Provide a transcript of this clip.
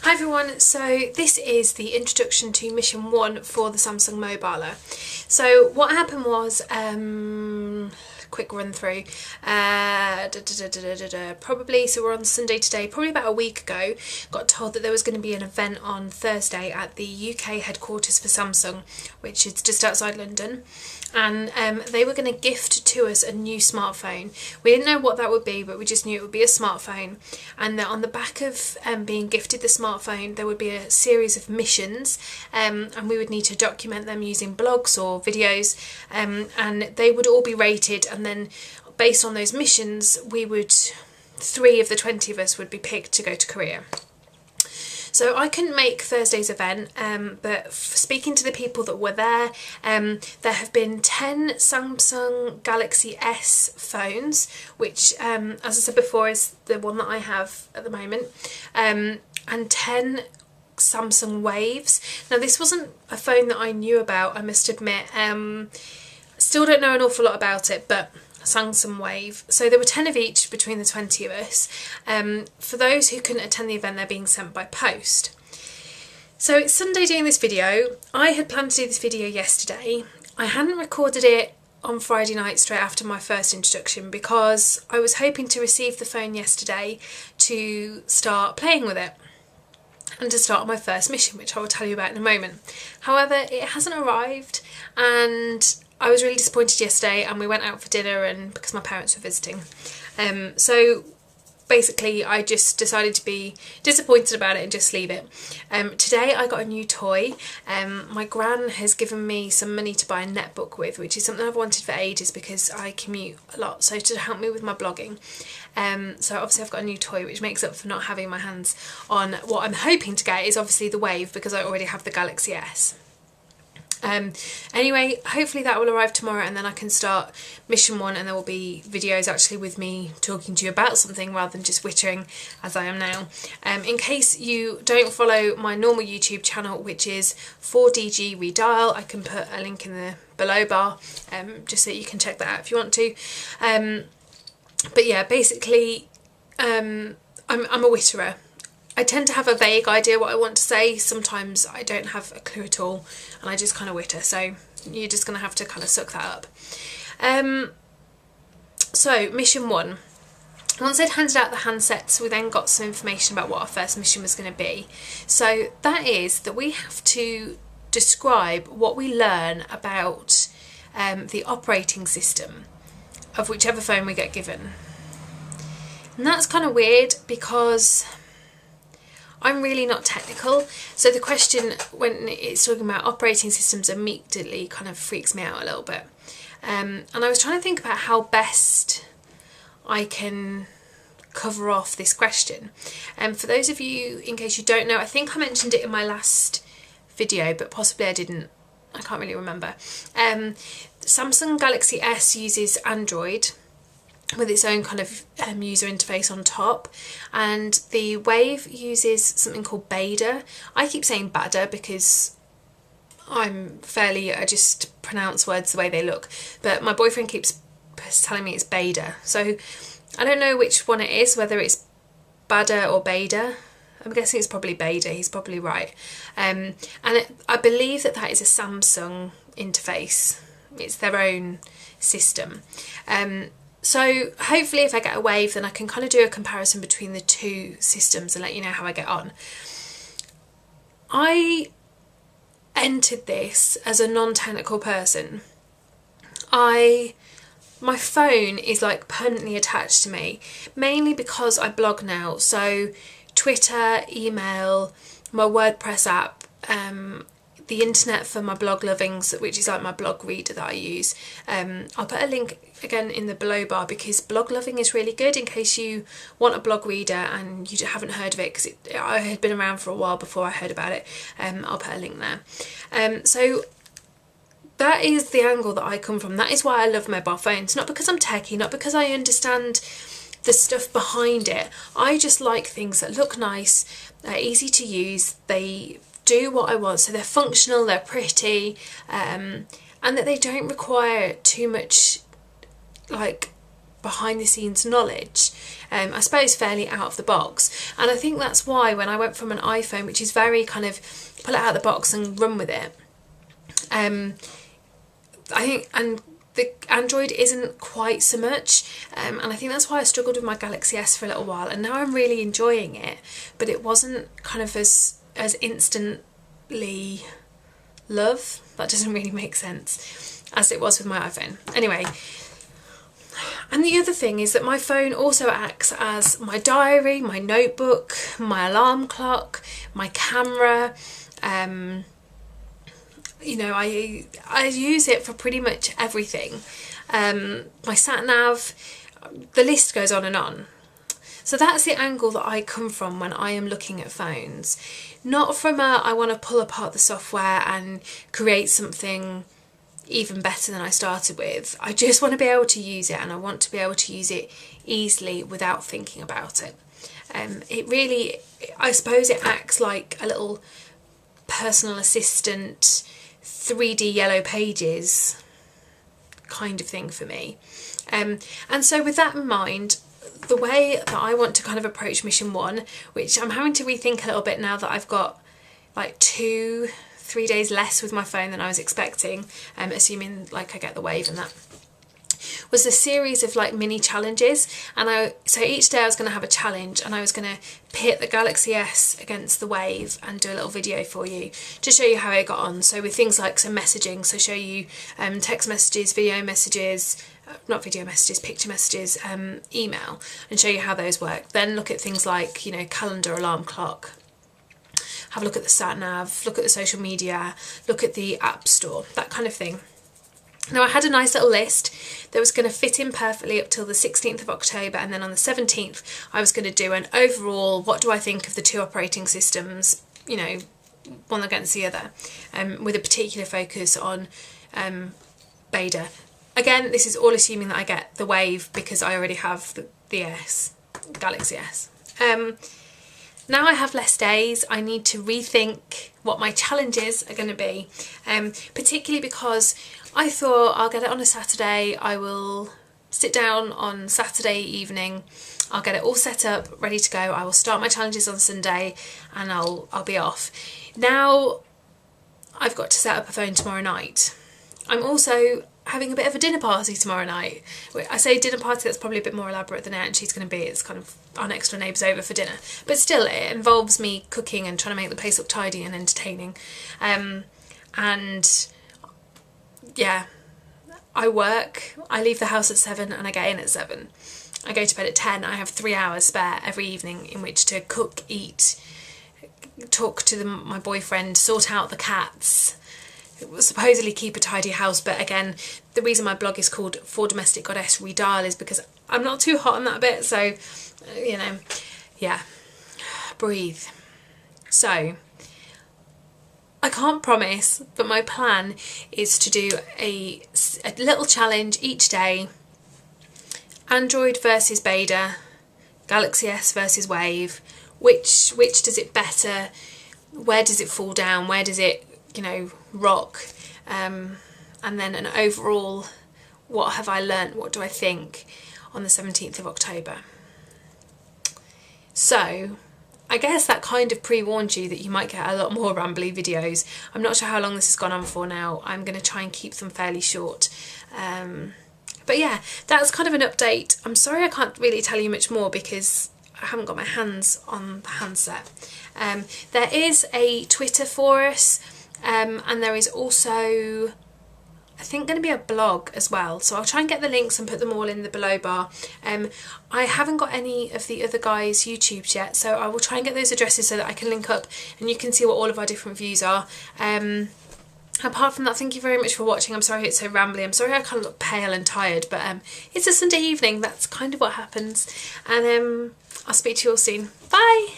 Hi everyone, so this is the introduction to mission 1 for the Samsung Mobiler. So what happened was, quick run through, probably, so we're on Sunday today, probably about a week ago, got told that there was going to be an event on Thursday at the UK headquarters for Samsung, which is just outside London. And they were going to gift to us a new smartphone. We didn't know what that would be, but we just knew it would be a smartphone, and that on the back of being gifted the smartphone there would be a series of missions, and we would need to document them using blogs or videos, and they would all be rated, and then based on those missions 3 of the 20 of us would be picked to go to Korea. So I couldn't make Thursday's event, but speaking to the people that were there, there have been 10 Samsung Galaxy S phones, which, as I said before, is the one that I have at the moment, and 10 Samsung Waves. Now this wasn't a phone that I knew about, I must admit. Still don't know an awful lot about it, but Samsung Wave. So there were 10 of each between the 20 of us. For those who couldn't attend the event, they're being sent by post. So it's Sunday doing this video. I had planned to do this video yesterday. I hadn't recorded it on Friday night straight after my first introduction because I was hoping to receive the phone yesterday to start playing with it and to start on my first mission, which I will tell you about in a moment. However, it hasn't arrived, and I was really disappointed yesterday, and we went out for dinner and because my parents were visiting. So basically I just decided to be disappointed about it and just leave it. Today I got a new toy. My gran has given me some money to buy a netbook with, which is something I've wanted for ages because I commute a lot, so to help me with my blogging. So obviously I've got a new toy, which makes up for not having my hands on what I'm hoping to get is obviously the Wave, because I already have the Galaxy S. Anyway, hopefully that will arrive tomorrow, and then I can start mission 1, and there will be videos actually with me talking to you about something rather than just wittering as I am now. In case you don't follow my normal YouTube channel, which is 4DG Redial, I can put a link in the below bar, just so you can check that out if you want to. But yeah, basically I'm a witterer. I tend to have a vague idea what I want to say. Sometimes I don't have a clue at all and I just kind of witter, so you're just going to have to kind of suck that up. So mission 1. Once I'd handed out the handsets, we then got some information about what our first mission was going to be. So that is that we have to describe what we learn about the operating system of whichever phone we get given. And that's kind of weird because I'm really not technical, so the question when it's talking about operating systems immediately kind of freaks me out a little bit. And I was trying to think about how best I can cover off this question. For those of you, in case you don't know, I think I mentioned it in my last video, but possibly I didn't. I can't really remember. Samsung Galaxy S uses Android with its own kind of user interface on top, and the Wave uses something called Beta. I keep saying Bada because I just pronounce words the way they look, but my boyfriend keeps telling me it's Beta, so I don't know which one it is, whether it's Bada or Beta. I'm guessing it's probably Beta, he's probably right. I believe that is a Samsung interface. It's their own system. So hopefully if I get a Wave, then I can kind of do a comparison between the two systems and let you know how I get on. I entered this as a non-technical person. My phone is like permanently attached to me, mainly because I blog now. So Twitter, email, my WordPress app, the internet for my blog lovings, which is like my blog reader that I use. I'll put a link again in the below bar because blog loving is really good in case you want a blog reader and you haven't heard of it, because I had been around for a while before I heard about it. I'll put a link there. So that is the angle that I come from. That is why I love mobile phones, not because I'm techie, not because I understand the stuff behind it. I just like things that look nice, they're easy to use, they do what I want, so they're functional, they're pretty, and that they don't require too much like behind the scenes knowledge, I suppose fairly out of the box. And I think that's why when I went from an iPhone, which is very kind of pull it out of the box and run with it, I think, and the Android isn't quite so much, and I think that's why I struggled with my Galaxy S for a little while, and now I'm really enjoying it, but it wasn't kind of as instantly love, that doesn't really make sense, as it was with my iPhone. Anyway, and the other thing is that my phone also acts as my diary, my notebook, my alarm clock, my camera. You know, I use it for pretty much everything. My sat nav, the list goes on and on. So that's the angle that I come from when I am looking at phones. Not from I want to pull apart the software and create something even better than I started with. I just want to be able to use it, and I want to be able to use it easily without thinking about it. It really, I suppose it acts like a little personal assistant, 3D yellow pages kind of thing for me. And so with that in mind, the way that I want to kind of approach mission 1, which I'm having to rethink a little bit now that I've got like 2-3 days less with my phone than I was expecting, assuming like I get the Wave and that, was a series of like mini challenges. And so each day I was going to have a challenge, and I was going to pit the Galaxy S against the Wave and do a little video for you to show you how it got on. So with things like some messaging, so show you text messages, video messages, not video messages, picture messages, email, and show you how those work. Then look at things like, you know, calendar, alarm clock, have a look at the sat nav, look at the social media, look at the app store, that kind of thing. Now I had a nice little list that was going to fit in perfectly up till the 16th of October, and then on the 17th I was going to do an overall, what do I think of the 2 operating systems, you know, one against the other, with a particular focus on Beta. Again, this is all assuming that I get the Wave, because I already have the S, Galaxy S. Now I have less days, I need to rethink what my challenges are going to be, particularly because I thought I'll get it on a Saturday, I will sit down on Saturday evening, I'll get it all set up, ready to go, I will start my challenges on Sunday, and I'll be off. Now I've got to set up a phone tomorrow night. I'm also having a bit of a dinner party tomorrow night. I say dinner party, that's probably a bit more elaborate than it actually is going to be. It's kind of our next door neighbours over for dinner. But still, it involves me cooking and trying to make the place look tidy and entertaining. And yeah, I work, I leave the house at 7 and I get in at 7. I go to bed at 10. I have 3 hours spare every evening in which to cook, eat, talk to my boyfriend, sort out the cats, supposedly keep a tidy house. But again, the reason my blog is called For Domestic Goddess Redial is because I'm not too hot on that bit, so you know, yeah, breathe. So I can't promise, but my plan is to do a little challenge each day. Android versus Beta, Galaxy S versus Wave, which does it better, where does it fall down, where does it, you know, rock, and then an overall, what have I learnt, what do I think, on the 17th of October. So I guess that kind of pre-warned you that you might get a lot more rambly videos. I'm not sure how long this has gone on for now. I'm going to try and keep them fairly short. But yeah, that's kind of an update. I'm sorry I can't really tell you much more because I haven't got my hands on the handset. There is a Twitter for us, and there is also, I think, going to be a blog as well. So I'll try and get the links and put them all in the below bar. I haven't got any of the other guys' YouTubes yet, so I will try and get those addresses so that I can link up and you can see what all of our different views are. Apart from that, thank you very much for watching. I'm sorry it's so rambly. I'm sorry I kind of look pale and tired, but it's a Sunday evening. That's kind of what happens. And I'll speak to you all soon. Bye!